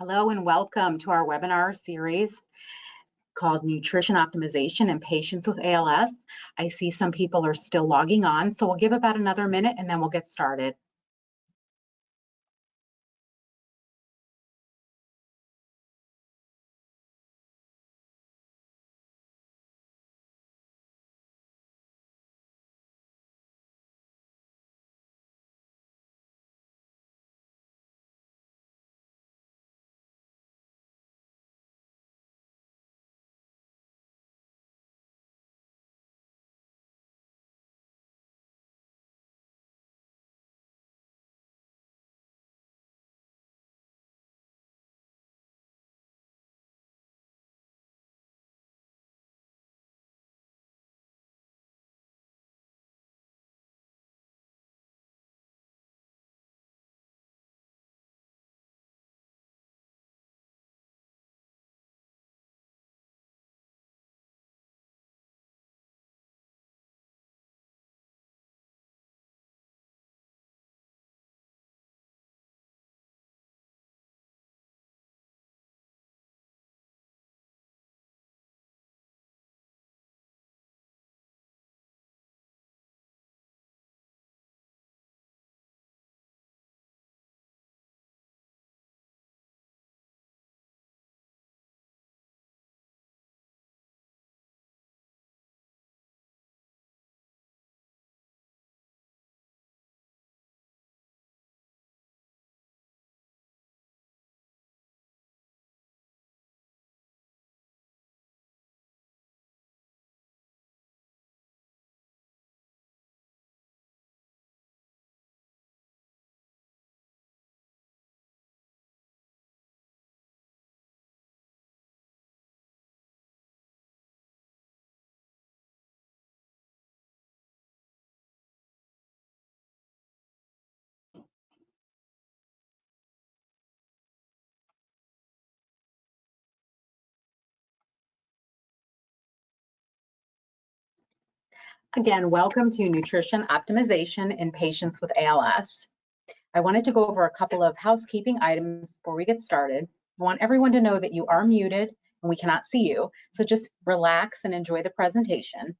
Hello and welcome to our webinar series called Nutrition Optimization in Patients with ALS. I see some people are still logging on, so we'll give about another minute and then we'll get started. Again, welcome to Nutrition Optimization in Patients with ALS. I wanted to go over a couple of housekeeping items before we get started. I want everyone to know that you are muted and we cannot see you, so just relax and enjoy the presentation.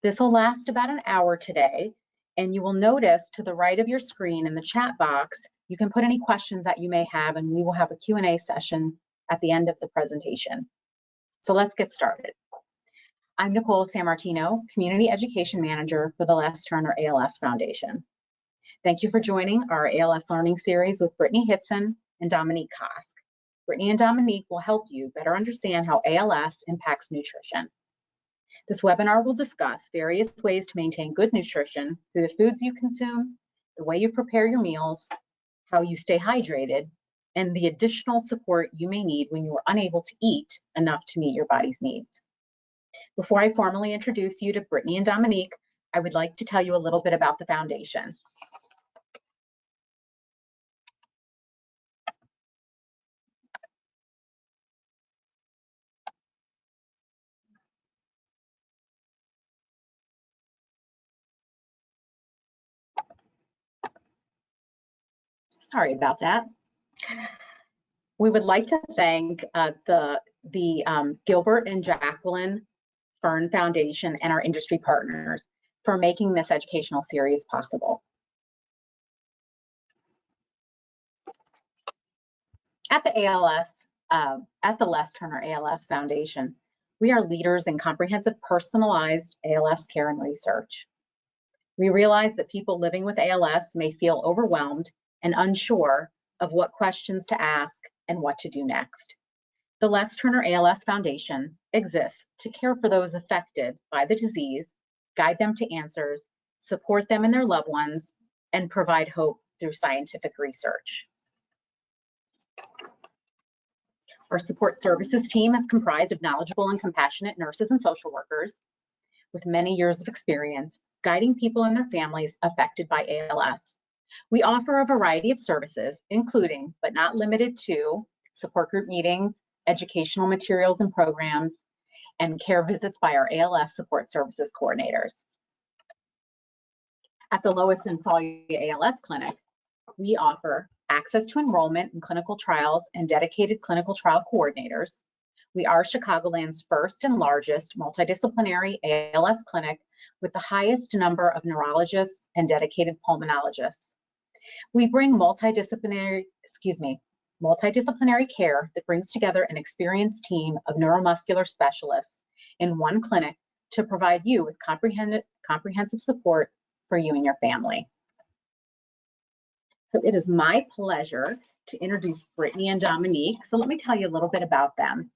This will last about an hour today, and you will notice to the right of your screen in the chat box, you can put any questions that you may have, and we will have a Q&A session at the end of the presentation. So let's get started. I'm Nicole Sammartino, Community Education Manager for the Les Turner ALS Foundation. Thank you for joining our ALS Learning Series with Brittany Hitson and Dominique Kosk. Brittany and Dominique will help you better understand how ALS impacts nutrition. This webinar will discuss various ways to maintain good nutrition through the foods you consume, the way you prepare your meals, how you stay hydrated, and the additional support you may need when you are unable to eat enough to meet your body's needs. Before I formally introduce you to Brittany and Dominique, I would like to tell you a little bit about the foundation. Sorry about that. We would like to thank the Gilbert and Jacqueline Fern Foundation and our industry partners for making this educational series possible. At the Les Turner ALS Foundation, we are leaders in comprehensive personalized ALS care and research. We realize that people living with ALS may feel overwhelmed and unsure of what questions to ask and what to do next. The Les Turner ALS Foundation exists to care for those affected by the disease, guide them to answers, support them and their loved ones, and provide hope through scientific research. Our support services team is comprised of knowledgeable and compassionate nurses and social workers with many years of experience guiding people and their families affected by ALS. We offer a variety of services, including, but not limited to, support group meetings, educational materials and programs, and care visits by our ALS Support Services coordinators. At the Lois and Sawyer ALS Clinic, we offer access to enrollment in clinical trials, and dedicated clinical trial coordinators. We are Chicagoland's first and largest multidisciplinary ALS clinic with the highest number of neurologists and dedicated pulmonologists. We bring multidisciplinary care that brings together an experienced team of neuromuscular specialists in one clinic to provide you with comprehensive support for you and your family. So it is my pleasure to introduce Brittany and Dominique. So let me tell you a little bit about them.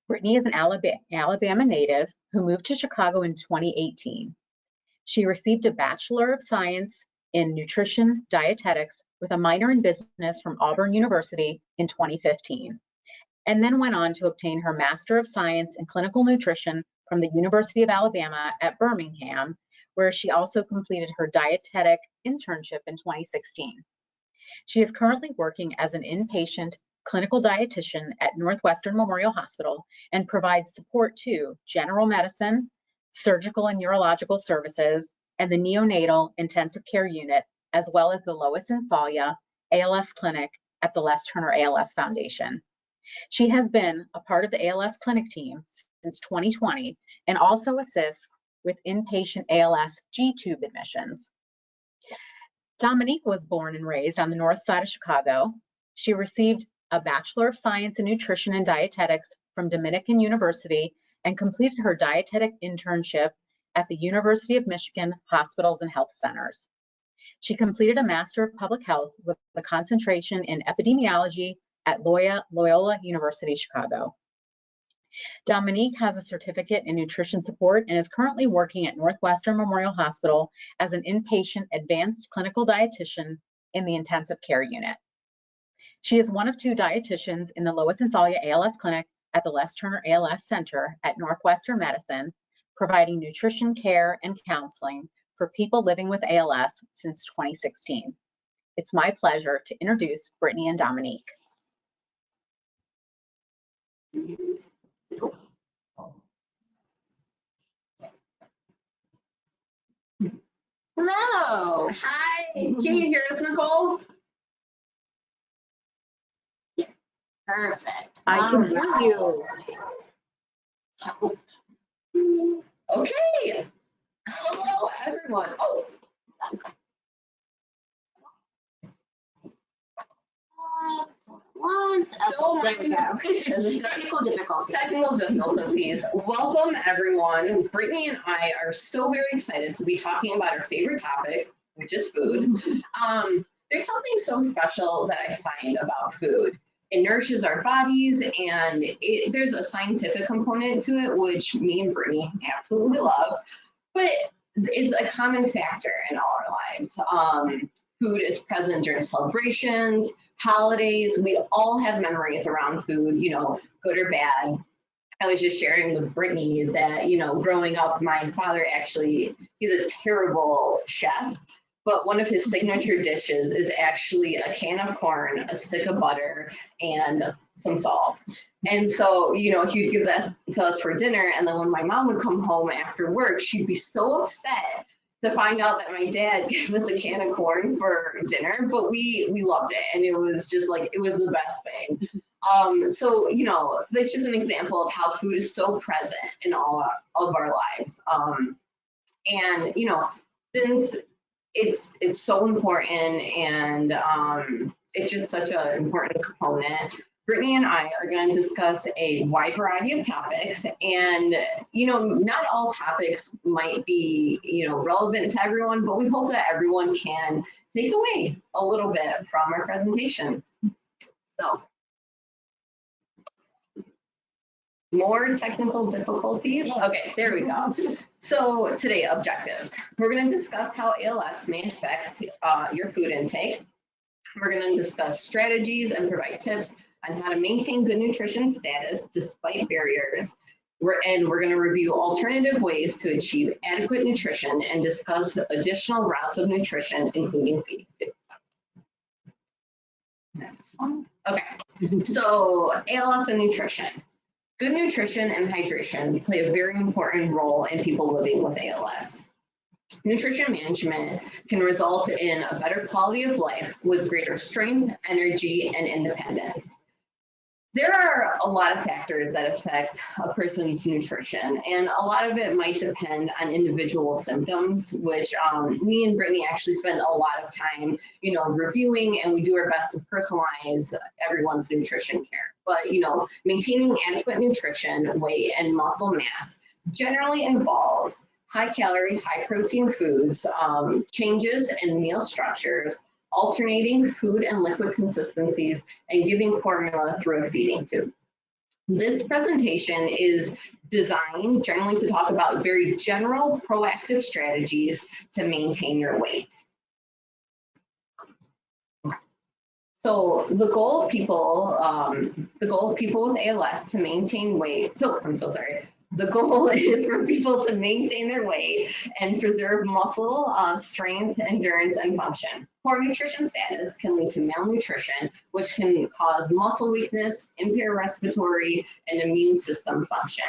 Brittany is an Alabama native who moved to Chicago in 2018. She received a Bachelor of Science in Nutrition Dietetics with a minor in business from Auburn University in 2015, and then went on to obtain her Master of Science in Clinical Nutrition from the University of Alabama at Birmingham, where she also completed her dietetic internship in 2016. She is currently working as an inpatient clinical dietitian at Northwestern Memorial Hospital and provides support to general medicine, surgical and urological services, and the neonatal intensive care unit, as well as the Lois and Salya ALS Clinic at the Les Turner ALS Foundation. She has been a part of the ALS Clinic team since 2020 and also assists with inpatient ALS G-tube admissions. Dominique was born and raised on the north side of Chicago. She received a Bachelor of Science in Nutrition and Dietetics from Dominican University and completed her dietetic internship at the University of Michigan Hospitals and Health Centers. She completed a Master of Public Health with a concentration in epidemiology at Loyola University Chicago. Dominique has a certificate in nutrition support and is currently working at Northwestern Memorial Hospital as an inpatient advanced clinical dietitian in the intensive care unit. She is one of two dietitians in the Lois and Salya ALS Clinic at the Les Turner ALS Center at Northwestern Medicine, providing nutrition care and counseling for people living with ALS since 2016. It's my pleasure to introduce Brittany and Dominique. Hello. Hi. Can you hear us, Nicole? Yeah. Perfect. I can hear you. Okay. Hello, everyone. Oh. There we go. Technical difficulties. Technical difficulties. Welcome, everyone. Brittany and I are so very excited to be talking about our favorite topic, which is food. There's something so special that I find about food. It nourishes our bodies, and there's a scientific component to it, which me and Brittany absolutely love. But it's a common factor in all our lives. Food is present during celebrations, holidays. We all have memories around food, you know, good or bad. I was just sharing with Brittany that, you know, growing up, my father actually, he's a terrible chef, but one of his signature dishes is actually a can of corn, a stick of butter, and some salt. And so, you know, he'd give that to us for dinner. And then when my mom would come home after work, she'd be so upset to find out that my dad gave us a can of corn for dinner, but we loved it. And it was just like, it was the best thing. So, you know, that's just an example of how food is so present in all of our lives. And, you know, since it's so important and it's just such an important component, Brittany and I are going to discuss a wide variety of topics, and, you know, not all topics might be, you know, relevant to everyone, but we hope that everyone can take away a little bit from our presentation. So, more technical difficulties? Okay, there we go. So today, objectives. We're going to discuss how ALS may affect your food intake. We're going to discuss strategies and provide tips on how to maintain good nutrition status despite barriers. We're going to review alternative ways to achieve adequate nutrition and discuss additional routes of nutrition, including feeding tube. Next one. Okay, so ALS and nutrition. Good nutrition and hydration play a very important role in people living with ALS. Nutrition management can result in a better quality of life with greater strength, energy, and independence. There are a lot of factors that affect a person's nutrition, and a lot of it might depend on individual symptoms, which me and Brittany actually spend a lot of time, reviewing, and we do our best to personalize everyone's nutrition care. But, maintaining adequate nutrition, weight, and muscle mass generally involves high calorie, high protein foods, changes in meal structures, alternating food and liquid consistencies, and giving formula through a feeding tube. This presentation is designed generally to talk about very general proactive strategies to maintain your weight. So the goal of people with ALS to maintain weight, the goal is for people to maintain their weight and preserve muscle, strength, endurance, and function. Poor nutrition status can lead to malnutrition, which can cause muscle weakness, impair respiratory and immune system function.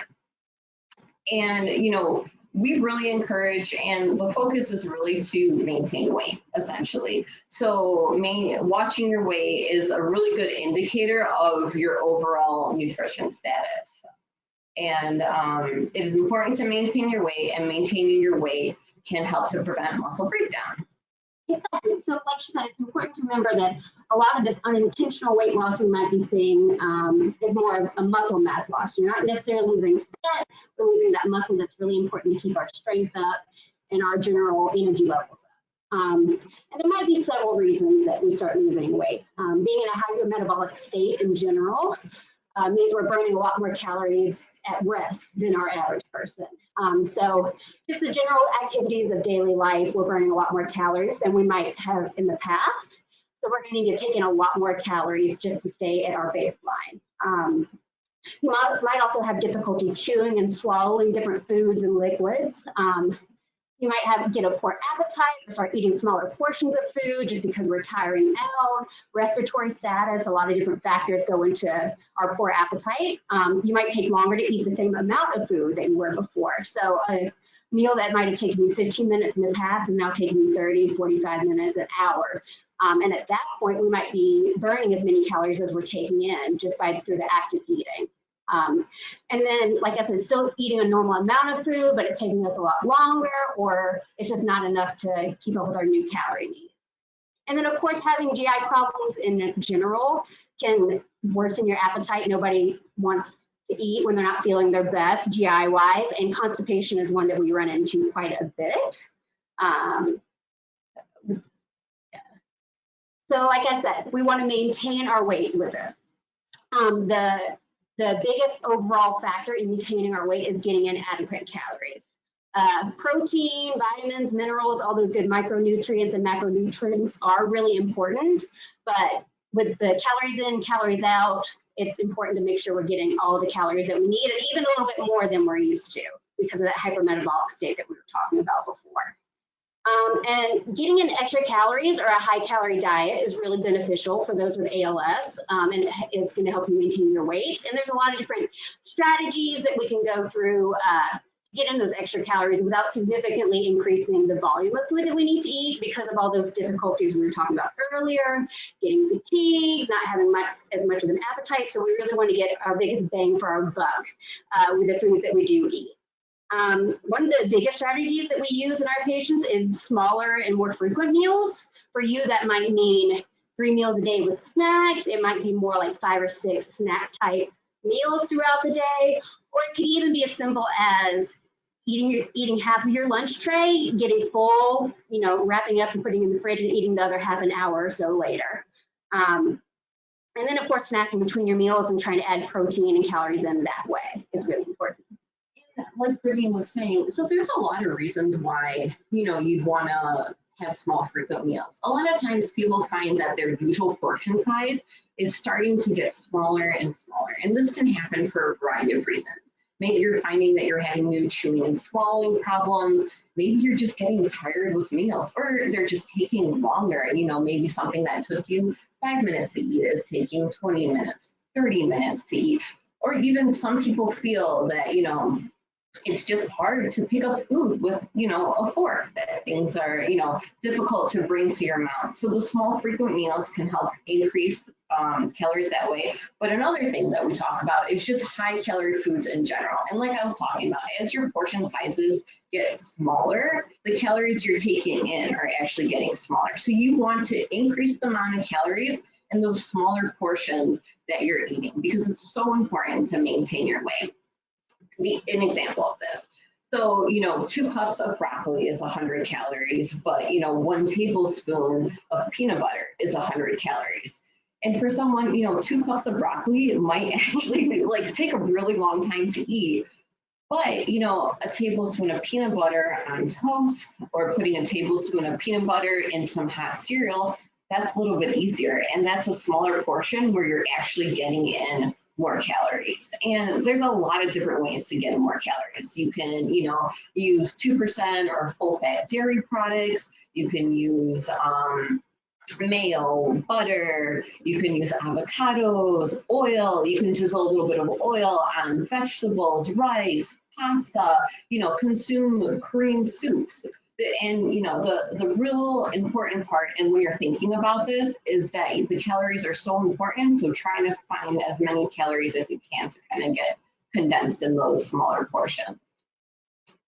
And, we really encourage, and the focus is really to maintain weight, essentially. So watching your weight is a really good indicator of your overall nutrition status. And it is important to maintain your weight, and maintaining your weight can help to prevent muscle breakdown. Exactly. So like she said, it's important to remember that a lot of this unintentional weight loss we might be seeing is more of a muscle mass loss. You're not necessarily losing fat, but losing that muscle that's really important to keep our strength up and our general energy levels up. And there might be several reasons that we start losing weight. Being in a higher metabolic state in general means we're burning a lot more calories at rest than our average person. So just the general activities of daily life, we're burning a lot more calories than we might have in the past. So we're going to need to take in a lot more calories just to stay at our baseline. You might also have difficulty chewing and swallowing different foods and liquids. You might get a poor appetite or start eating smaller portions of food just because we're tiring out. Respiratory status, a lot of different factors go into our poor appetite. You might take longer to eat the same amount of food that you were before. So a meal that might have taken you 15 minutes in the past is now taking you 30, 45 minutes, an hour. And at that point, we might be burning as many calories as we're taking in just through the act of eating. And then, like I said, still eating a normal amount of food, but it's taking us a lot longer, or it's just not enough to keep up with our new calorie needs. And then, of course, having GI problems in general can worsen your appetite. Nobody wants to eat when they're not feeling their best GI-wise, and constipation is one that we run into quite a bit. So, like I said, we want to maintain our weight with this. The biggest overall factor in maintaining our weight is getting in adequate calories. Protein, vitamins, minerals, all those good micronutrients and macronutrients are really important, but with the calories in, calories out, it's important to make sure we're getting all the calories that we need, and even a little bit more than we're used to because of that hypermetabolic state that we were talking about before. And getting in extra calories or a high calorie diet is really beneficial for those with ALS, and it's going to help you maintain your weight. And there's a lot of different strategies that we can go through to get in those extra calories without significantly increasing the volume of food that we need to eat because of all those difficulties we were talking about earlier, getting fatigued, not having as much of an appetite. So we really want to get our biggest bang for our buck with the foods that we do eat. One of the biggest strategies that we use in our patients is smaller and more frequent meals. For you, that might mean 3 meals a day with snacks. It might be more like 5 or 6 snack type meals throughout the day, or it could even be as simple as eating half of your lunch tray, getting full, wrapping up and putting in the fridge and eating the other half an hour or so later. And then, of course, snacking between your meals and trying to add protein and calories in that way is really important. Like Brittany was saying, so there's a lot of reasons why, you'd want to have small frequent meals. A lot of times people find that their usual portion size is starting to get smaller and smaller. And this can happen for a variety of reasons. Maybe you're finding that you're having new chewing and swallowing problems. Maybe you're just getting tired with meals, or they're just taking longer. Maybe something that took you 5 minutes to eat is taking 20 minutes, 30 minutes to eat. Or even some people feel that, it's just hard to pick up food with, a fork, that things are, difficult to bring to your mouth. So the small frequent meals can help increase calories that way. But another thing that we talk about is just high calorie foods in general. And like I was talking about, as your portion sizes get smaller, the calories you're taking in are actually getting smaller. So you want to increase the amount of calories in those smaller portions that you're eating, because it's so important to maintain your weight. An example of this. So, 2 cups of broccoli is 100 calories, but, 1 tablespoon of peanut butter is 100 calories. And for someone, 2 cups of broccoli might actually take a really long time to eat. But, a tablespoon of peanut butter on toast, or putting a tablespoon of peanut butter in some hot cereal, that's a little bit easier. And that's a smaller portion where you're actually getting in more calories. And there's a lot of different ways to get more calories. You can, use 2% or full fat dairy products. You can use mayo, butter, you can use avocados, oil, you can use a little bit of oil on vegetables, rice, pasta, consume cream soups. And the real important part, and when you're thinking about this, is that the calories are so important. So trying to find as many calories as you can to kind of get condensed in those smaller portions.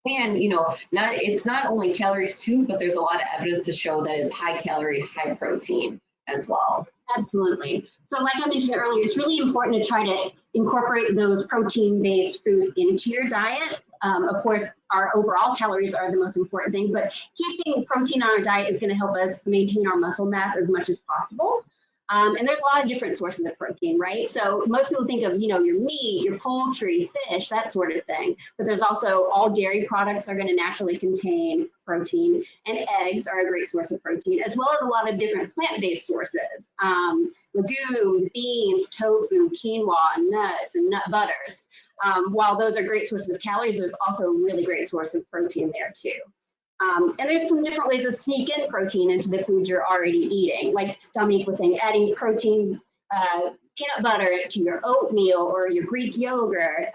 And it's not only calories too, but there's a lot of evidence to show that it's high calorie, high protein as well. Absolutely. So like I mentioned earlier, it's really important to try to incorporate those protein-based foods into your diet. Of course, our overall calories are the most important thing, but keeping protein on our diet is going to help us maintain our muscle mass as much as possible. And there's a lot of different sources of protein, right? So most people think of, your meat, your poultry, fish, that sort of thing. But there's also all dairy products are going to naturally contain protein, and eggs are a great source of protein, as well as a lot of different plant-based sources, legumes, beans, tofu, quinoa, nuts, and nut butters. While those are great sources of calories, there's also a really great source of protein there too. And there's some different ways to sneak in protein into the foods you're already eating. Like Dominique was saying, adding protein, peanut butter to your oatmeal or your Greek yogurt,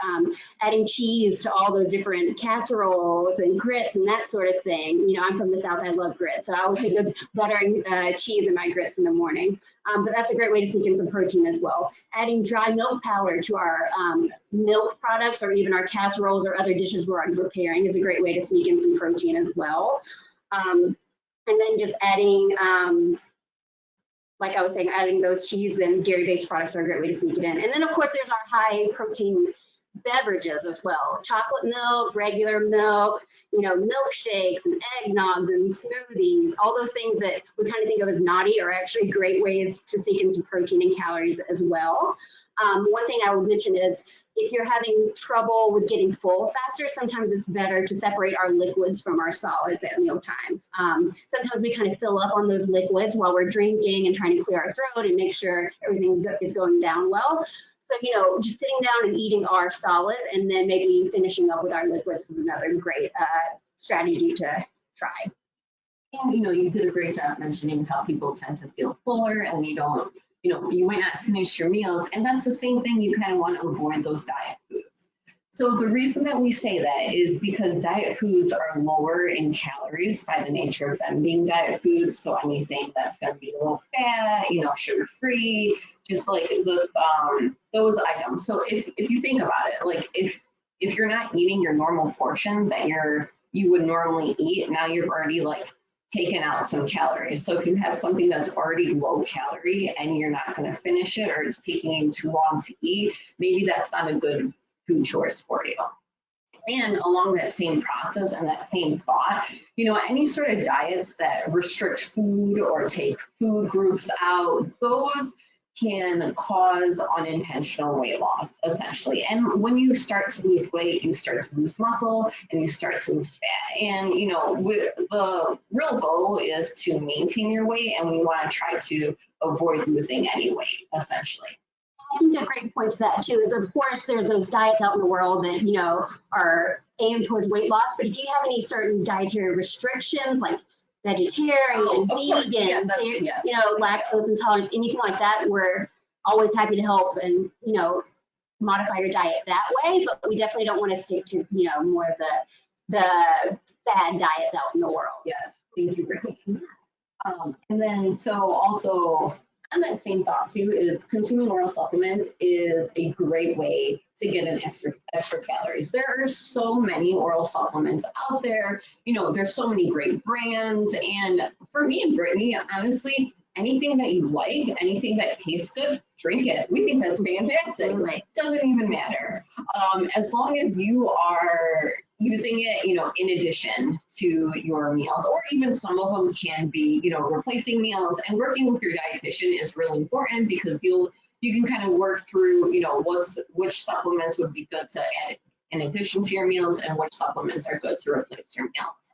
adding cheese to all those different casseroles and grits and that sort of thing. I'm from the South, I love grits, so I always think of butter and cheese in my grits in the morning. But that's a great way to sneak in some protein as well. Adding dry milk powder to our milk products, or even our casseroles or other dishes we're preparing, is a great way to sneak in some protein as well. And then just adding, like I was saying, adding those cheese and dairy-based products are a great way to sneak it in. And then, of course, there's our high-protein beverages as well. Chocolate milk, regular milk, milkshakes and eggnogs and smoothies, all those things that we kind of think of as naughty are actually great ways to sneak in some protein and calories as well. One thing I would mention is if you're having trouble with getting full faster, sometimes it's better to separate our liquids from our solids at meal times. Sometimes we kind of fill up on those liquids while we're drinking and trying to clear our throat and make sure everything is going down well. So, just sitting down and eating our solids and then maybe finishing up with our liquids is another great strategy to try. And, you did a great job mentioning how people tend to feel fuller and you don't, you might not finish your meals. And that's the same thing, you kind of want to avoid those diet foods. So the reason that we say that is because diet foods are lower in calories by the nature of them being diet foods. So anything that's going to be low fat, sugar-free, just like those items. So if you think about it, like if you're not eating your normal portion that you would normally eat, now you've already taken out some calories. So if you have something that's already low calorie and you're not going to finish it, or it's taking you too long to eat, maybe that's not a good food choice for you. And along that same process and that same thought, any sort of diets that restrict food or take food groups out, those can cause unintentional weight loss, essentially. And when you start to lose weight, you start to lose muscle and you start to lose fat. And, the real goal is to maintain your weight, and we want to try to avoid losing any weight, essentially. I think a great point to that too is, of course, there's those diets out in the world that, are aimed towards weight loss. But if you have any certain dietary restrictions, like vegetarian, vegan, lactose intolerance, anything like that, we're always happy to help and, modify your diet that way, but we definitely don't want to stick to, you know, more of the fad diets out in the world. Yes, thank you, Brittany. And then so also on that same thought too is consuming oral supplements is a great way to get an extra calories. There are so many oral supplements out there. You know, there's so many great brands. And for me and Brittany, honestly, anything that you like, anything that tastes good, drink it. We think that's fantastic. Right. Doesn't even matter. As long as you are using it, you know, in addition to your meals, or even some of them can be, you know, replacing meals. And working with your dietitian is really important because you can kind of work through, you know, which supplements would be good to add in addition to your meals and which supplements are good to replace your meals.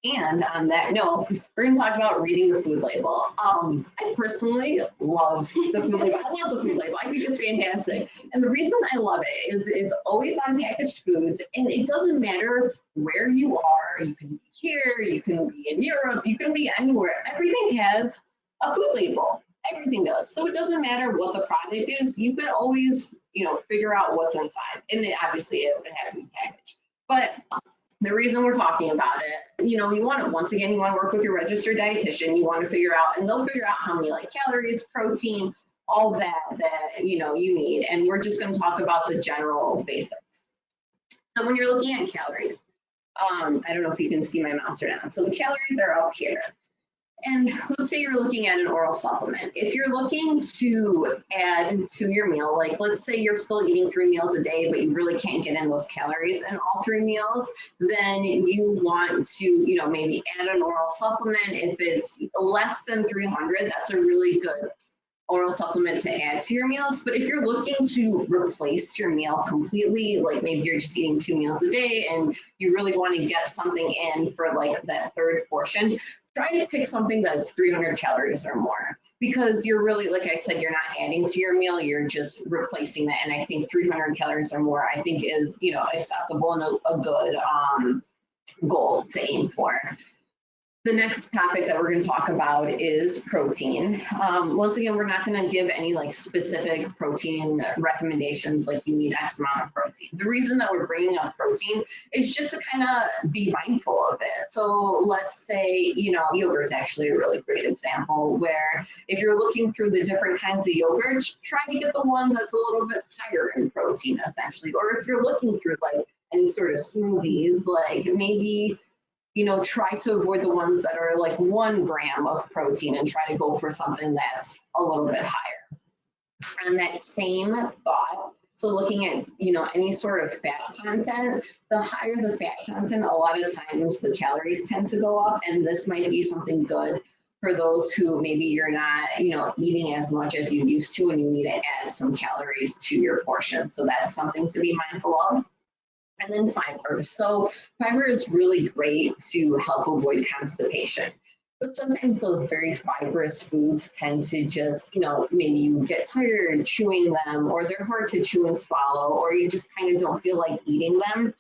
And on that note, we're going to talk about reading the food label. I personally love the food label. I love the food label. I think it's fantastic. And the reason I love it is it's always on packaged foods, and it doesn't matter where you are. You can be here, you can be in Europe, you can be anywhere. Everything has a food label. Everything does. So it doesn't matter what the product is. You can always, you know, figure out what's inside. And obviously it would have to be packaged. But the reason we're talking about it, you know, you want to, once again, you want to work with your registered dietitian. You want to figure out, and they'll figure out how many like calories, protein, all that you know you need. And we're just going to talk about the general basics. So when you're looking at calories, I don't know if you can see my mouse or not. So the calories are up here. And let's say you're looking at an oral supplement. If you're looking to add to your meal, like let's say you're still eating 3 meals a day, but you really can't get in those calories in all 3 meals, then you want to, you know, maybe add an oral supplement. If it's less than 300, that's a really good oral supplement to add to your meals. But if you're looking to replace your meal completely, like maybe you're just eating 2 meals a day and you really want to get something in for like that third portion, try to pick something that's 300 calories or more, because you're really, like I said, you're not adding to your meal, you're just replacing that. And I think 300 calories or more, I think is, you know, acceptable and a good goal to aim for. The next topic that we're going to talk about is protein. Once again, we're not going to give any like specific protein recommendations like you need X amount of protein. The reason that we're bringing up protein is just to kind of be mindful of it. So let's say, you know, yogurt is actually a really great example where if you're looking through the different kinds of yogurts, try to get the one that's a little bit higher in protein essentially. Or if you're looking through like any sort of smoothies, like maybe, you know, try to avoid the ones that are like 1 gram of protein and try to go for something that's a little bit higher. And that same thought, so looking at, you know, any sort of fat content, the higher the fat content, a lot of times the calories tend to go up, and this might be something good for those who maybe you're not, you know, eating as much as you used to and you need to add some calories to your portion. So that's something to be mindful of. And then fiber. So fiber is really great to help avoid constipation. But sometimes those very fibrous foods tend to just, you know, maybe you get tired chewing them, or they're hard to chew and swallow, or you just kind of don't feel like eating them.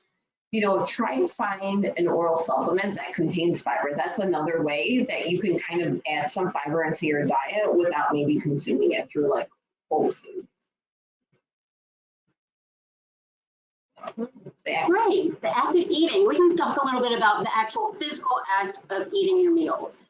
You know, try to find an oral supplement that contains fiber. That's another way that you can kind of add some fiber into your diet without maybe consuming it through like whole foods. Right, the act of eating. We can talk a little bit about the actual physical act of eating your meals.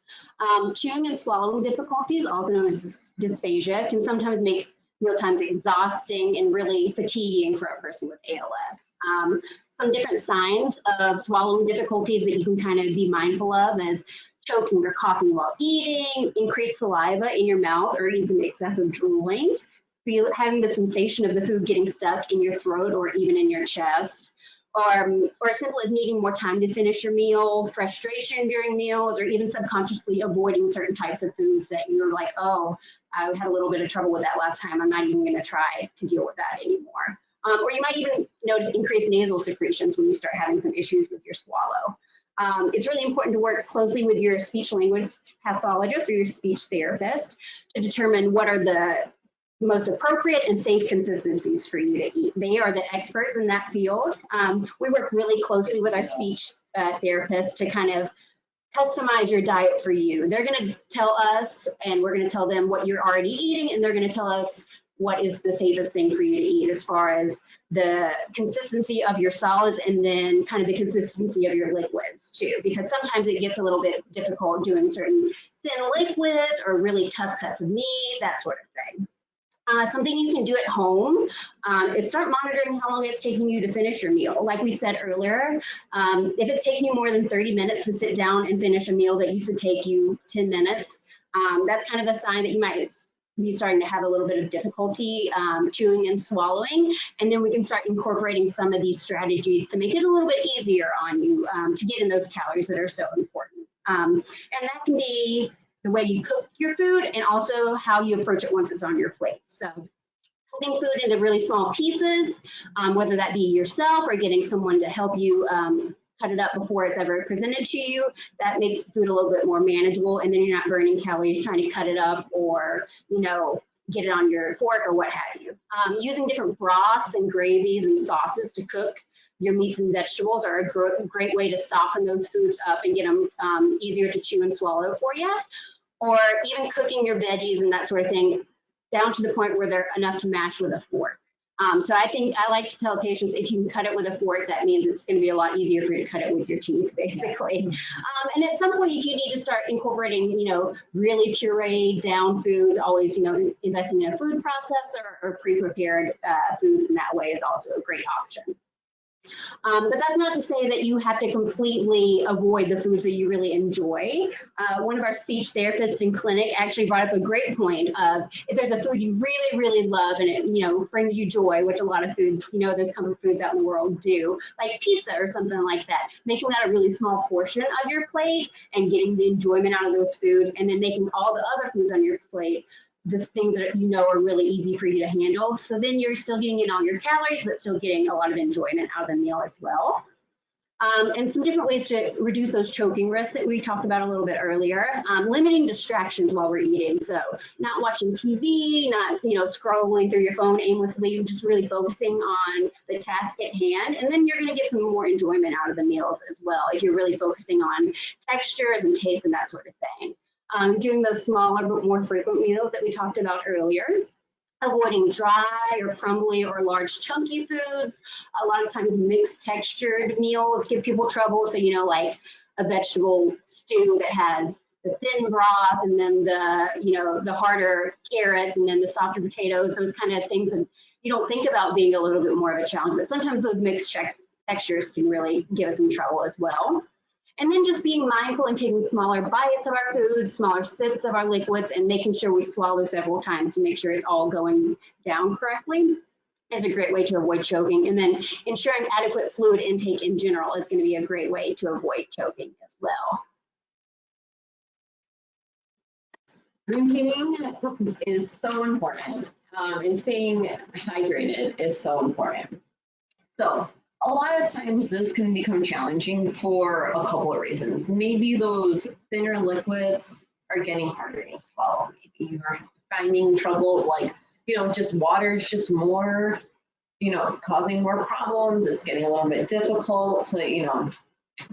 Chewing and swallowing difficulties, also known as dysphagia, can sometimes make meal times exhausting and really fatiguing for a person with ALS. Some different signs of swallowing difficulties that you can kind of be mindful of is choking or coughing while eating, increased saliva in your mouth, or even excessive drooling. Having the sensation of the food getting stuck in your throat or even in your chest, or as simple as needing more time to finish your meal, frustration during meals, or even subconsciously avoiding certain types of foods that you're like, oh, I had a little bit of trouble with that last time, I'm not even going to try to deal with that anymore. Or you might even notice increased nasal secretions when you start having some issues with your swallow. It's really important to work closely with your speech language pathologist or your speech therapist to determine what are the most appropriate and safe consistencies for you to eat. They are the experts in that field. We work really closely with our speech therapists to kind of customize your diet for you. They're going to tell us, and we're going to tell them what you're already eating, and they're going to tell us what is the safest thing for you to eat as far as the consistency of your solids and then kind of the consistency of your liquids too, because sometimes it gets a little bit difficult doing certain thin liquids or really tough cuts of meat, that sort of thing. Something you can do at home is start monitoring how long it's taking you to finish your meal. Like we said earlier, if it's taking you more than 30 minutes to sit down and finish a meal that used to take you 10 minutes, that's kind of a sign that you might be starting to have a little bit of difficulty chewing and swallowing. And then we can start incorporating some of these strategies to make it a little bit easier on you to get in those calories that are so important. And that can be the way you cook your food and also how you approach it once it's on your plate. So cutting food into really small pieces, whether that be yourself or getting someone to help you cut it up before it's ever presented to you, that makes food a little bit more manageable, and then you're not burning calories trying to cut it up or, you know, get it on your fork or what have you. Using different broths and gravies and sauces to cook your meats and vegetables are a great way to soften those foods up and get them easier to chew and swallow for you. Or even cooking your veggies and that sort of thing down to the point where they're enough to mash with a fork. So I like to tell patients, if you can cut it with a fork, that means it's going to be a lot easier for you to cut it with your teeth, basically. And at some point, if you need to start incorporating, you know, really pureed down foods, always, you know, investing in a food processor or pre-prepared foods in that way is also a great option. But that's not to say that you have to completely avoid the foods that you really enjoy. One of our speech therapists in clinic actually brought up a great point of, if there's a food you really, really love and it, you know, brings you joy, which a lot of foods, you know, those comfort foods out in the world do, like pizza or something like that, making that a really small portion of your plate and getting the enjoyment out of those foods, and then making all the other foods on your plate the things that you know are really easy for you to handle. So then you're still getting in all your calories, but still getting a lot of enjoyment out of the meal as well. And some different ways to reduce those choking risks that we talked about a little bit earlier. Limiting distractions while we're eating. So not watching TV, not, you know, scrolling through your phone aimlessly, just really focusing on the task at hand. And then you're going to get some more enjoyment out of the meals as well if you're really focusing on textures and taste and that sort of thing. Doing those smaller but more frequent meals that we talked about earlier. Avoiding dry or crumbly or large chunky foods. A lot of times mixed textured meals give people trouble. So, you know, like a vegetable stew that has the thin broth and then the, you know, the harder carrots and then the softer potatoes, those kind of things that you don't think about being a little bit more of a challenge. But sometimes those mixed textures can really give us some trouble as well. And then just being mindful and taking smaller bites of our food, smaller sips of our liquids, and making sure we swallow several times to make sure it's all going down correctly is a great way to avoid choking. And then ensuring adequate fluid intake in general is going to be a great way to avoid choking as well. Drinking is so important, and staying hydrated is so important. So a lot of times this can become challenging for a couple of reasons. Maybe those thinner liquids are getting harder to swallow. Maybe you're finding trouble, like, you know, just water is just more, you know, causing more problems. It's getting a little bit difficult to, you know,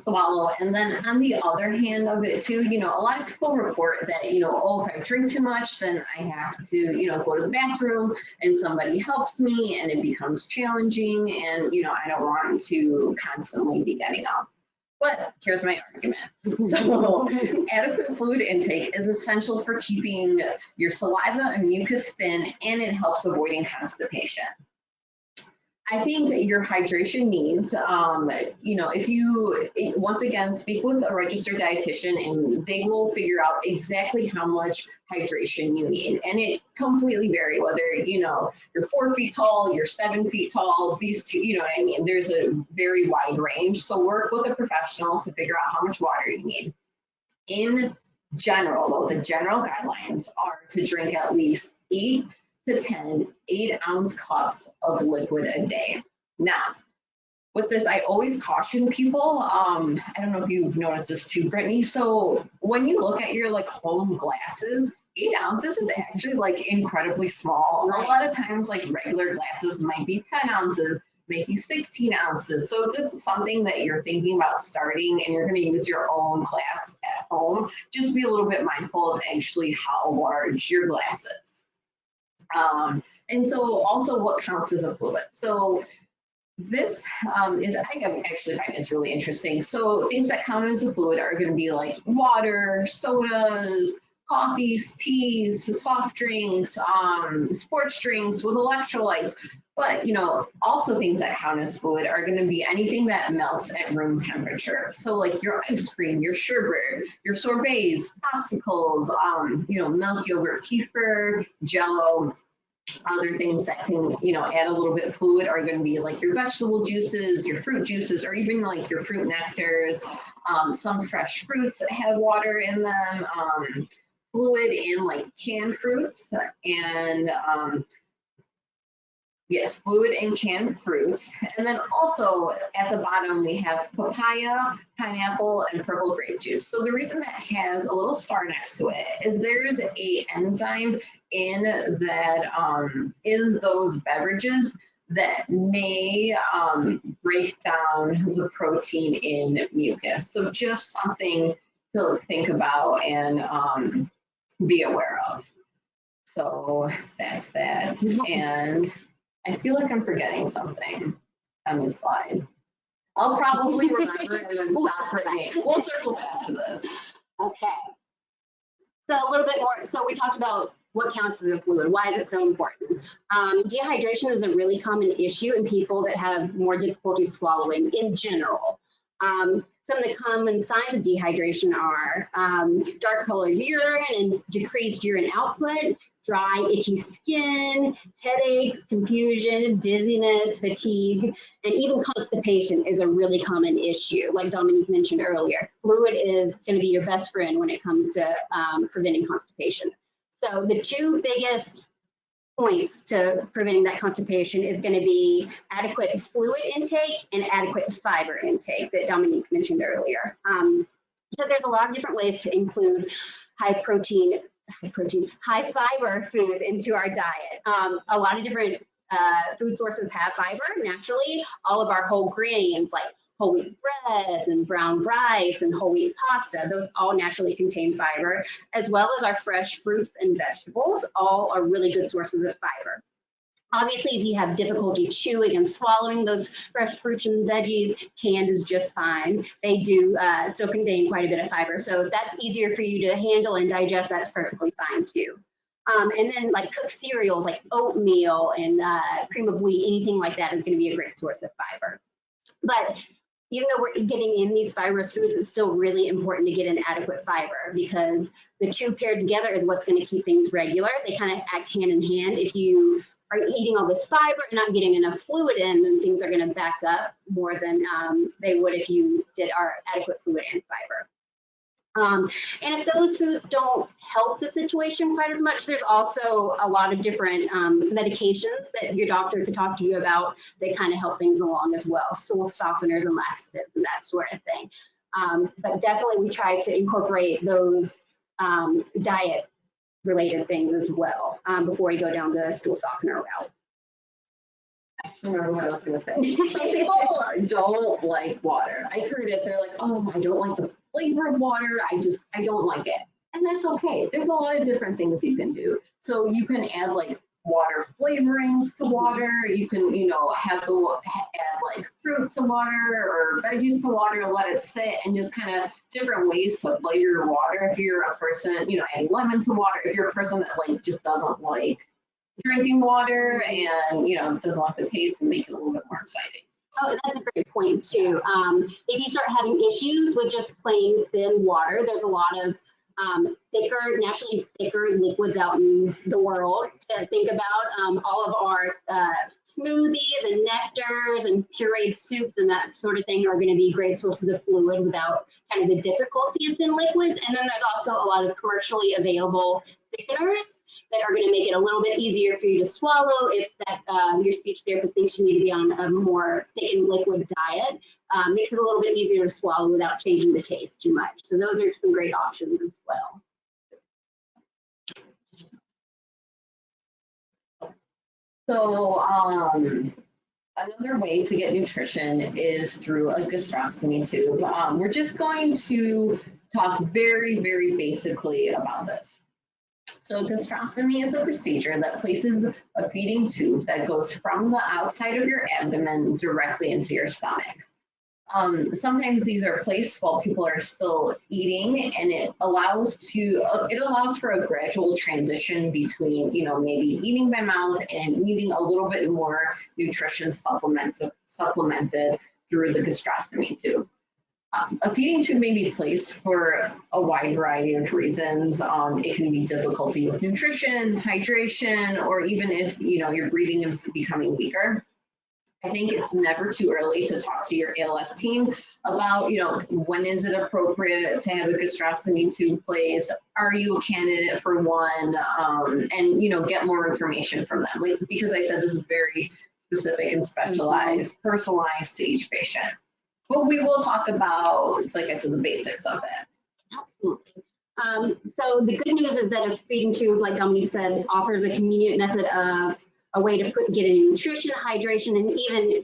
swallow. And then on the other hand of it too, you know, a lot of people report that, you know, oh, if I drink too much, then I have to, you know, go to the bathroom and somebody helps me and it becomes challenging and, you know, I don't want to constantly be getting up. But here's my argument. So adequate fluid intake is essential for keeping your saliva and mucus thin, and it helps avoiding constipation. I think that your hydration needs, you know, if you, once again, speak with a registered dietitian and they will figure out exactly how much hydration you need. And it completely varies, whether, you know, you're 4 feet tall, you're 7 feet tall, these two, you know what I mean? There's a very wide range. So work with a professional to figure out how much water you need. In general, though, the general guidelines are to drink at least 8 to 10 8-ounce cups of liquid a day. Now, with this, I always caution people. I don't know if you've noticed this too, Brittany. So when you look at your like home glasses, 8 ounces is actually like incredibly small. A lot of times, like regular glasses might be 10 ounces, maybe 16 ounces. So if this is something that you're thinking about starting and you're going to use your own glass at home, just be a little bit mindful of actually how large your glass is. And so also what counts as a fluid. So this is, I think I actually find it's really interesting. So things that count as a fluid are going to be like water, sodas, coffees, teas, soft drinks, sports drinks with electrolytes. But, you know, also things that count as fluid are going to be anything that melts at room temperature. So like your ice cream, your sherbet, your sorbets, popsicles, you know, milk, yogurt, kefir, Jello. Other things that can, you know, add a little bit of fluid are going to be like your vegetable juices, your fruit juices, or even like your fruit nectars. Some fresh fruits that have water in them, fluid in like canned fruits, and yes, fluid in canned fruits. And then also at the bottom, we have papaya, pineapple, and purple grape juice. So the reason that has a little star next to it is there's a enzyme in that, in those beverages that may break down the protein in mucus. So just something to think about and be aware of. So that's that. And I feel like I'm forgetting something on this slide. I'll probably remember and then stop Brittany. We'll circle back to this. Okay. So a little bit more. So we talked about what counts as a fluid. Why is it so important? Dehydration is a really common issue in people that have more difficulty swallowing in general. Some of the common signs of dehydration are dark colored urine and decreased urine output, dry, itchy skin, headaches, confusion, dizziness, fatigue, and even constipation is a really common issue, like Dominique mentioned earlier. Fluid is going to be your best friend when it comes to preventing constipation. So the two biggest points to preventing that constipation is going to be adequate fluid intake and adequate fiber intake that Dominique mentioned earlier. So there's a lot of different ways to include high fiber foods into our diet. A lot of different food sources have fiber naturally. All of our whole grains like whole wheat breads and brown rice and whole wheat pasta, those all naturally contain fiber, as well as our fresh fruits and vegetables, all are really good sources of fiber. Obviously, if you have difficulty chewing and swallowing those fresh fruits and veggies, canned is just fine. They do still contain quite a bit of fiber. So if that's easier for you to handle and digest, that's perfectly fine too. And then like cooked cereals like oatmeal and cream of wheat, anything like that is going to be a great source of fiber. But even though we're getting in these fibrous foods, it's still really important to get an adequate fiber because the two paired together is what's going to keep things regular. They kind of act hand in hand. If you are eating all this fiber and not getting enough fluid in, then things are going to back up more than they would if you did our adequate fluid and fiber. And if those foods don't help the situation quite as much, there's also a lot of different medications that your doctor could talk to you about that kind of help things along as well, stool softeners and laxatives and that sort of thing. But definitely we try to incorporate those diet related things as well before we go down the stool softener route. I just remember what I was going to say. Some people don't like water. I heard it. They're like, oh, I don't like the flavor of water. I don't like it. And that's okay. There's a lot of different things you can do. So you can add like water flavorings to water. You can, you know, add like fruit to water or veggies to water, let it sit, and just kind of different ways to flavor your water. If you're a person, you know, adding lemon to water, if you're a person that like just doesn't like drinking water and, you know, doesn't like the taste, and make it a little bit more exciting. Oh, that's a great point too. If you start having issues with just plain thin water, there's a lot of naturally thicker liquids out in the world to think about. All of our smoothies and nectars and pureed soups and that sort of thing are going to be great sources of fluid without kind of the difficulty of thin liquids. And then there's also a lot of commercially available thickeners that are going to make it a little bit easier for you to swallow if that your speech therapist thinks you need to be on a more thickened liquid diet. Makes it a little bit easier to swallow without changing the taste too much. So those are some great options as well. So another way to get nutrition is through a gastrostomy tube. We're just going to talk very, very basically about this. So gastrostomy is a procedure that places a feeding tube that goes from the outside of your abdomen directly into your stomach. Sometimes these are placed while people are still eating, and it allows for a gradual transition between, maybe eating by mouth and needing a little bit more nutrition supplemented through the gastrostomy tube. A feeding tube may be placed for a wide variety of reasons. It can be difficulty with nutrition, hydration, or even if your breathing is becoming weaker. I think it's never too early to talk to your ALS team about, when is it appropriate to have a gastrostomy tube placed? Are you a candidate for one? And get more information from them. Because I said this is very specific and specialized, personalized to each patient. But we will talk about, like I said, the basics of it. Absolutely. So the good news is that a feeding tube, like Dominique said, offers a convenient method of a way to get in nutrition, hydration, and even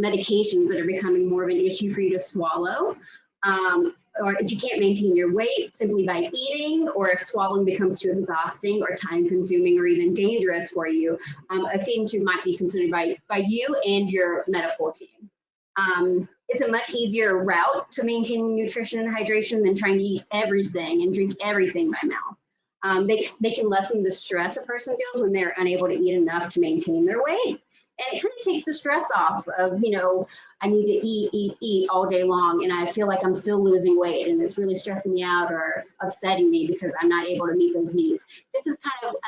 medications that are becoming more of an issue for you to swallow. Or if you can't maintain your weight simply by eating, or if swallowing becomes too exhausting or time consuming or even dangerous for you, a feeding tube might be considered by you and your medical team. It's a much easier route to maintaining nutrition and hydration than trying to eat everything and drink everything by mouth. They can lessen the stress a person feels when they're unable to eat enough to maintain their weight. And it kind of takes the stress off of, I need to eat all day long, and I feel like I'm still losing weight, and it's really stressing me out or upsetting me because I'm not able to meet those needs. This is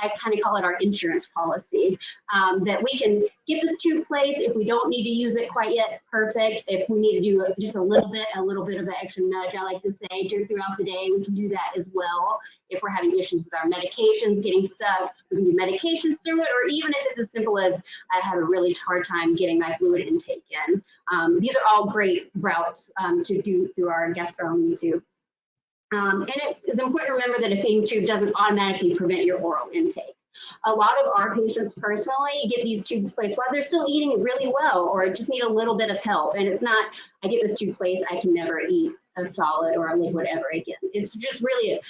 I kind of call it our insurance policy, that we can get this tube placed. If we don't need to use it quite yet, perfect. If we need to do just a little bit of an extra nudge, I like to say, throughout the day, we can do that as well. If we're having issues with our medications getting stuck, we can do medications through it, or even if it's as simple as I have a really hard time getting my fluid intake in. These are all great routes to do through our gastrostomy tube. And it is important to remember that a feeding tube doesn't automatically prevent your oral intake. A lot of our patients personally get these tubes placed while they're still eating really well, or just need a little bit of help. And it's not, I get this tube placed, I can never eat a solid or a liquid ever again. It's just really,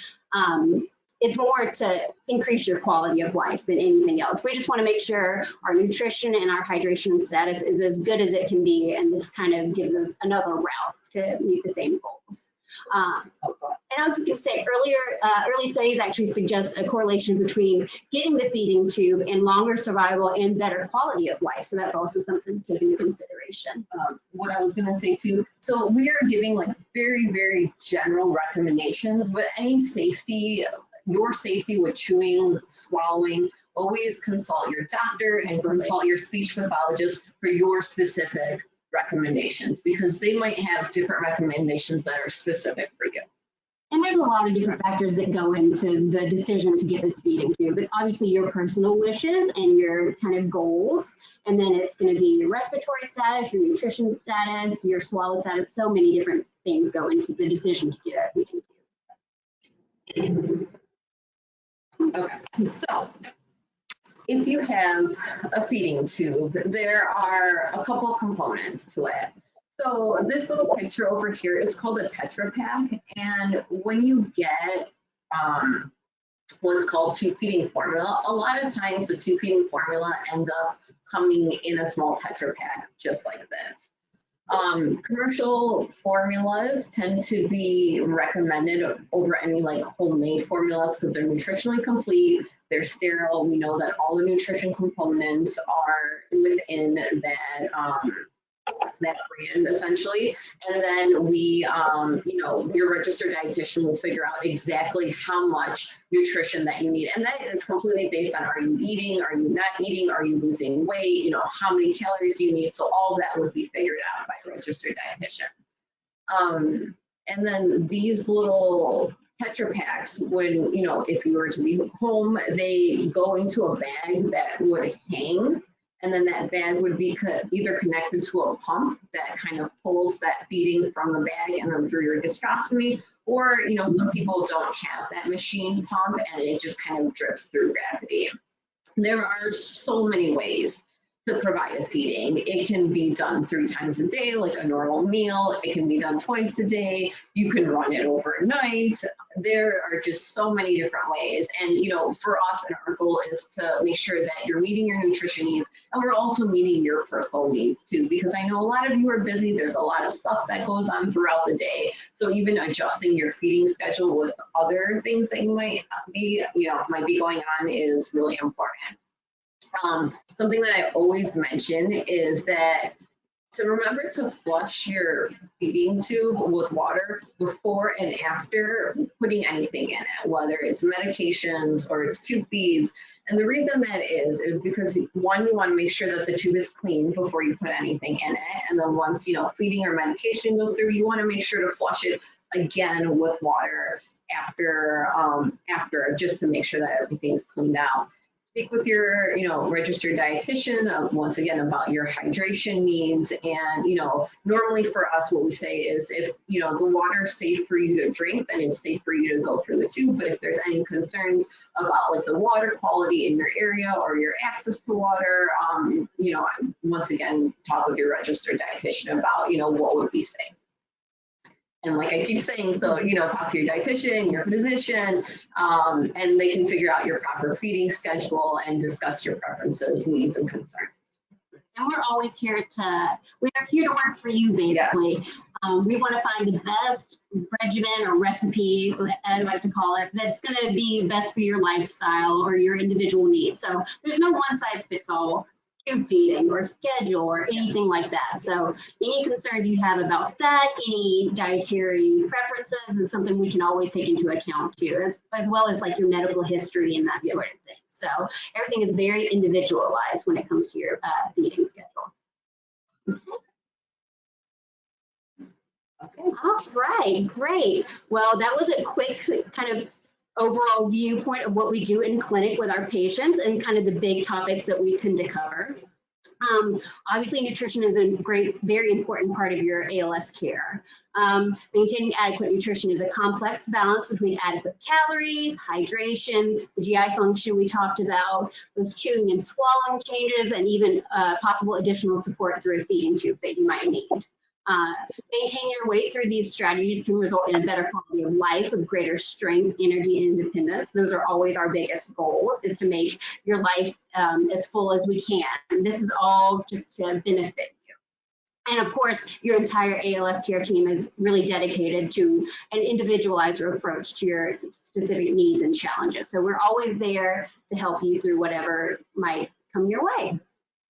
it's more to increase your quality of life than anything else. We just want to make sure our nutrition and our hydration status is as good as it can be, and this kind of gives us another route to meet the same goals. And I was going to say early studies actually suggest a correlation between getting the feeding tube and longer survival and better quality of life. So that's also something to take into consideration. What I was going to say too, so we are giving very, very general recommendations, but any safety, your safety with chewing, swallowing, always consult your doctor and consult your speech pathologist for your specific recommendations, because they might have different recommendations that are specific for you. And there's a lot of different factors that go into the decision to get this feeding tube. It's obviously your personal wishes and your kind of goals, and then it's going to be your respiratory status, your nutrition status, your swallow status. So many different things go into the decision to get a feeding tube. Okay, so if you have a feeding tube, there are a couple components to it. So this little picture over here, it's called a Tetra Pak, and when you get what's called tube feeding formula, a lot of times the tube feeding formula ends up coming in a small Tetra Pak, just like this. Commercial formulas tend to be recommended over any homemade formulas because they're nutritionally complete, they're sterile. We know that all the nutrition components are within that brand essentially, and then we, your registered dietitian will figure out exactly how much nutrition that you need, and that is completely based on, are you eating, are you not eating, are you losing weight, how many calories do you need. So all that would be figured out by a registered dietitian. And then these little Tetra Paks, when if you were to leave home, they go into a bag that would hang. And then that bag would be either connected to a pump that kind of pulls that feeding from the bag and then through your gastrostomy, or some people don't have that machine pump and it just kind of drips through gravity. There are so many ways to provide a feeding. It can be done 3 times a day, like a normal meal. It can be done twice a day. You can run it overnight. There are just so many different ways. And, you know, for us, and our goal is to make sure that you're meeting your nutrition needs, and we're also meeting your personal needs too, because I know a lot of you are busy. There's a lot of stuff that goes on throughout the day. So even adjusting your feeding schedule with other things that you might be, might be going on is really important. Something that I always mention is that to remember to flush your feeding tube with water before and after putting anything in it, whether it's medications or it's tube feeds. And the reason that is because, one, you want to make sure that the tube is clean before you put anything in it. And then once, feeding or medication goes through, you want to make sure to flush it again with water after just to make sure that everything's cleaned out. Speak with your, registered dietitian, once again, about your hydration needs. And, normally for us, what we say is if, the water is safe for you to drink, then it's safe for you to go through the tube. But if there's any concerns about like the water quality in your area or your access to water, once again, talk with your registered dietitian about, what would be safe. And like I keep saying, so, talk to your dietitian, your physician, and they can figure out your proper feeding schedule and discuss your preferences, needs, and concerns. And we're always here we are here to work for you, basically. Yes. We want to find the best regimen or recipe, I'd like to call it, that's going to be best for your lifestyle or your individual needs. So there's no one size fits all tube feeding or schedule or anything like that. So any concerns you have about that, any dietary preferences is something we can always take into account too, as well as like your medical history and that sort of thing. So everything is very individualized when it comes to your feeding schedule. Okay. All right, great. Well, that was a quick kind of overall viewpoint of what we do in clinic with our patients and kind of the big topics that we tend to cover. Obviously, nutrition is a very important part of your ALS care. Maintaining adequate nutrition is a complex balance between adequate calories, hydration, the GI function we talked about, those chewing and swallowing changes, and even possible additional support through a feeding tube that you might need. Maintaining your weight through these strategies can result in a better quality of life with greater strength, energy, and independence. Those are always our biggest goals, is to make your life as full as we can. And this is all just to benefit you. And of course, your entire ALS care team is really dedicated to an individualized approach to your specific needs and challenges. So we're always there to help you through whatever might come your way.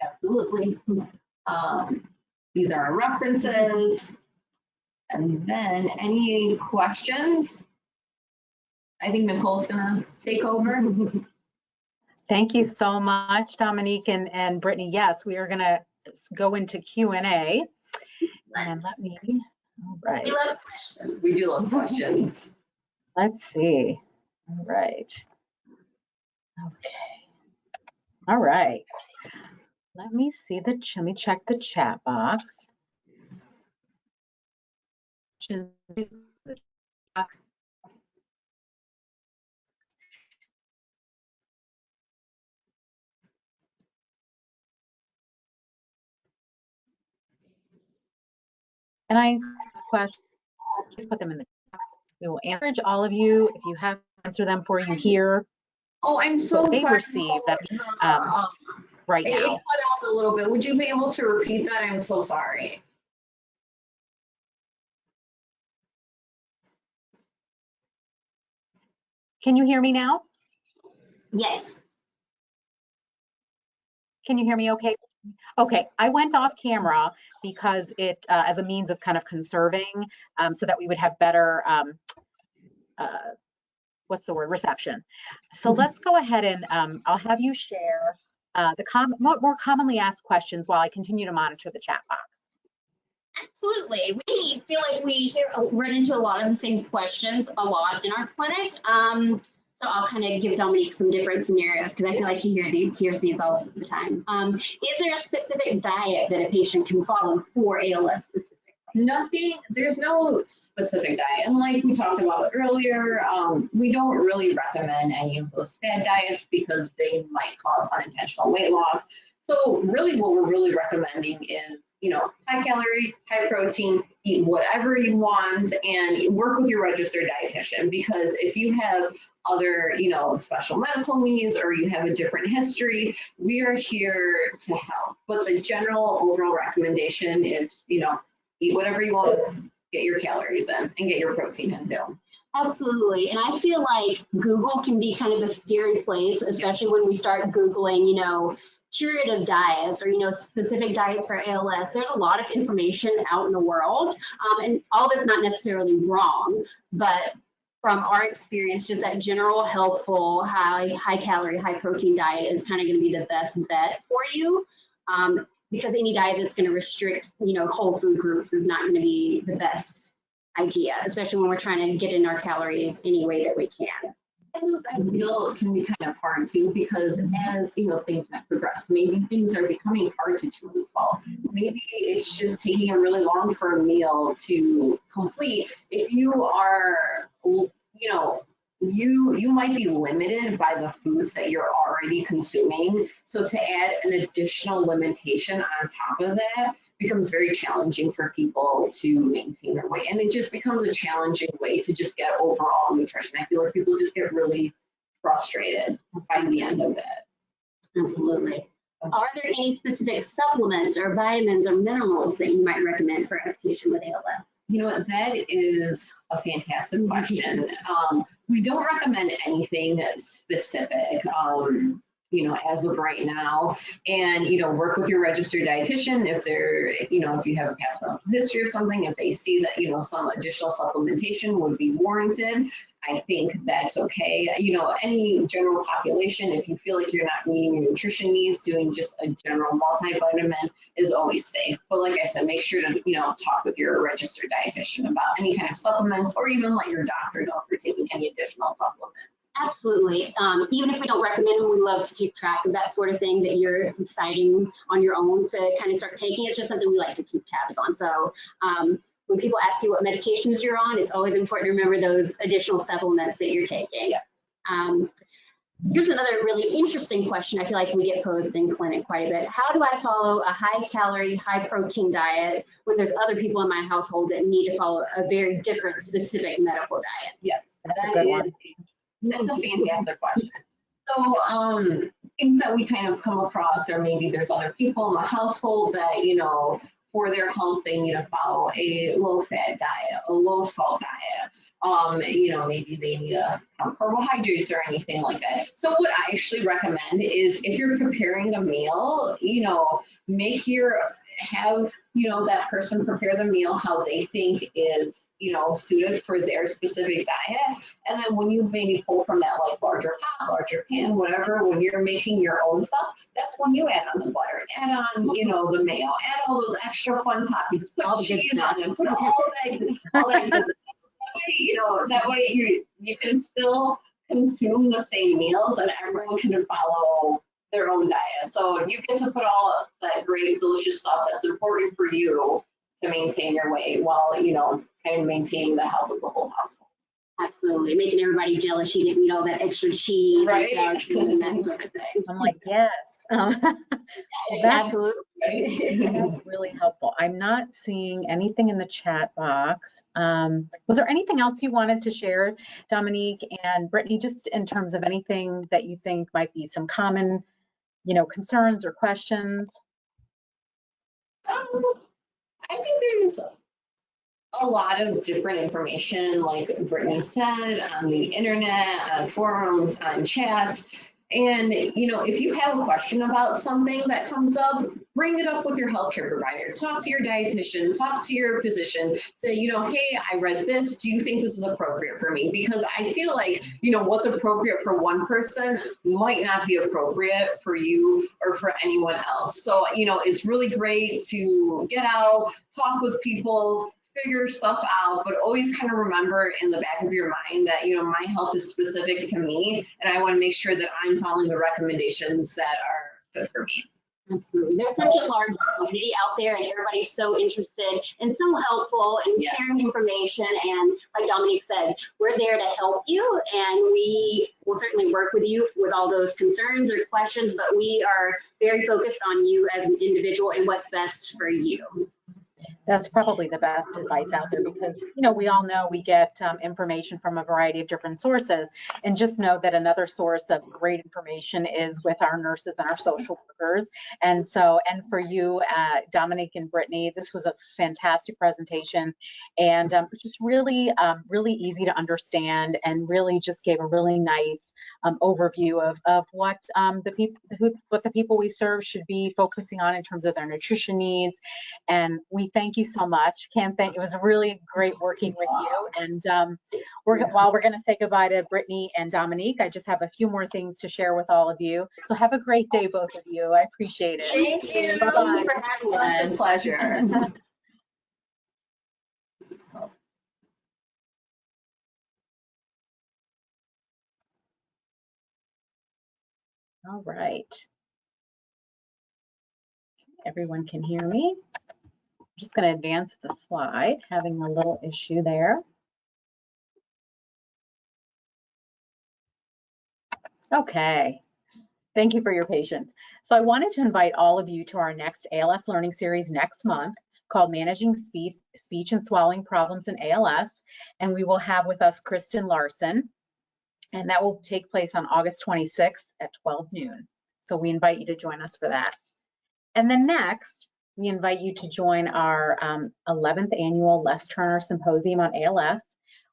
Absolutely. These are our references. And then any questions? I think Nicole's gonna take over. Thank you so much, Dominique and Brittany. Yes, we are gonna go into Q&A. And let me, all right. We love questions. We do love questions. Let's see. All right. Okay. All right. Let me see let me check the chat box. And I encourage questions, please put them in the box. We will encourage all of you, if you have to answer them for you here. Oh, I'm so sorry. They receive that right now. It cut out a little bit. Would you be able to repeat that? I'm so sorry. Can you hear me now? Yes. Can you hear me okay? Okay, I went off camera because it, as a means of kind of conserving, so that we would have better, what's the word, reception. So let's go ahead and I'll have you share the more commonly asked questions while I continue to monitor the chat box. Absolutely. We feel like we run into a lot of the same questions a lot in our clinic. So I'll kind of give Dominique some different scenarios because I feel like she hears these all the time. Is there a specific diet that a patient can follow for ALS specific? Nothing, there's no specific diet. And like we talked about earlier, we don't really recommend any of those fad diets because they might cause unintentional weight loss. So really what we're really recommending is, high calorie, high protein, eat whatever you want and work with your registered dietitian, because if you have other, special medical needs or you have a different history, we are here to help. But the general overall recommendation is, eat whatever you want, get your calories in and get your protein in too. Absolutely. And I feel like Google can be kind of a scary place, especially when we start Googling, curative diets or, specific diets for ALS. There's a lot of information out in the world, and all of it's not necessarily wrong, but from our experience, just that general healthful, high calorie, high protein diet is kind of going to be the best bet for you. Because any diet that's going to restrict, whole food groups is not going to be the best idea, especially when we're trying to get in our calories any way that we can. And those I feel can be kind of hard too, because as things might progress, maybe things are becoming hard to chew as well. Maybe it's just taking a really long for a meal to complete. If you are, you might be limited by the foods that you're already consuming. So to add an additional limitation on top of that becomes very challenging for people to maintain their weight. And it just becomes a challenging way to just get overall nutrition. I feel like people just get really frustrated by the end of it. Absolutely. Are there any specific supplements or vitamins or minerals that you might recommend for a patient with ALS? You know what, that is a fantastic question. We don't recommend anything specific, as of right now. And, work with your registered dietitian if they're, if you have a past medical history or something, if they see that, some additional supplementation would be warranted, I think that's okay. Any general population, if you feel like you're not meeting your nutrition needs, doing just a general multivitamin is always safe. But like I said, make sure to, talk with your registered dietitian about any kind of supplements, or even let your doctor know if you're taking any additional supplements. Absolutely. Even if we don't recommend them, we love to keep track of that sort of thing that you're deciding on your own to kind of start taking. It's just something we like to keep tabs on. So when people ask you what medications you're on, it's always important to remember those additional supplements that you're taking. Here's another really interesting question I feel like we get posed in clinic quite a bit. How do I follow a high calorie, high protein diet when there's other people in my household that need to follow a very different specific medical diet? Yes, That's a good one. That's a fantastic question. So things that we kind of come across, or maybe there's other people in the household that, for their health, they need to follow a low-fat diet, a low-salt diet. Maybe they need to have carbohydrates or anything like that. So what I actually recommend is, if you're preparing a meal, have that person prepare the meal how they think is suited for their specific diet. And then when you maybe pull from that larger pot, larger pan, whatever, when you're making your own stuff, that's when you add on the butter, add on the mayo, add all those extra fun toppings, put all the cheese on and put all that good that way you can still consume the same meals and everyone can follow their own diet. So you get to put all that great, delicious stuff that's important for you to maintain your weight while, kind of maintaining the health of the whole household. Absolutely. Making everybody jealous. You get to eat all that extra cheese, right, and that sort of thing. I'm like, yes. Absolutely. That's really helpful. I'm not seeing anything in the chat box. Was there anything else you wanted to share, Dominique and Brittany, just in terms of anything that you think might be some common, concerns or questions? I think there's a lot of different information, like Brittany said, on the internet, on forums, on chats. And, if you have a question about something that comes up, bring it up with your healthcare provider. Talk to your dietitian, talk to your physician, say, hey, I read this. Do you think this is appropriate for me? Because I feel like, what's appropriate for one person might not be appropriate for you or for anyone else. So, it's really great to get out, talk with people, figure stuff out, but always kind of remember in the back of your mind that, my health is specific to me, and I want to make sure that I'm following the recommendations that are good for me. Absolutely. There's such a large community out there, and everybody's so interested and so helpful and sharing information. And like Dominique said, we're there to help you, and we will certainly work with you with all those concerns or questions, but we are very focused on you as an individual and what's best for you. That's probably the best advice out there because, you know, we all know we get information from a variety of different sources, and just know that another source of great information is with our nurses and our social workers. And so, and for you, Dominique and Brittany, this was a fantastic presentation, and just really, really easy to understand, and really just gave a really nice overview of what the people we serve should be focusing on in terms of their nutrition needs. And we thank you so much. It was really great working with you. And while we're going to say goodbye to Brittany and Dominique, I just have a few more things to share with all of you. So have a great day, both of you. I appreciate it. Thank you. Bye-bye. For having us. My pleasure. All right. Everyone can hear me. I'm just going to advance the slide, having a little issue there. Okay. Thank you for your patience. So I wanted to invite all of you to our next ALS learning series next month called Managing Speech and Swallowing Problems in ALS. And we will have with us Kristen Larson, and that will take place on August 26th at 12 noon. So we invite you to join us for that. And then next, we invite you to join our 11th annual Les Turner Symposium on ALS.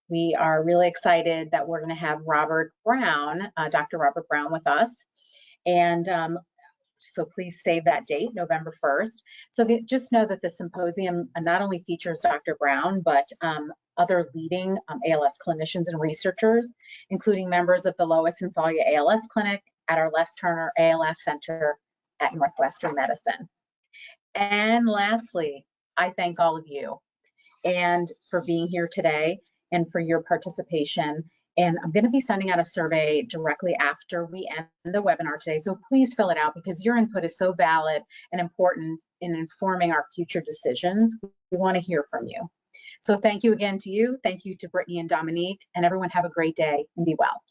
We are really excited that we're going to have Robert Brown, Dr. Robert Brown with us. And so please save that date, November 1st. So just know that the symposium not only features Dr. Brown, but other leading ALS clinicians and researchers, including members of the Lois and Salia ALS Clinic at our Les Turner ALS Center at Northwestern Medicine. And lastly, I thank all of you and for being here today and for your participation. And I'm going to be sending out a survey directly after we end the webinar today. So please fill it out because your input is so valid and important in informing our future decisions. We want to hear from you. So thank you again to you. Thank you to Brittany and Dominique, and everyone have a great day and be well.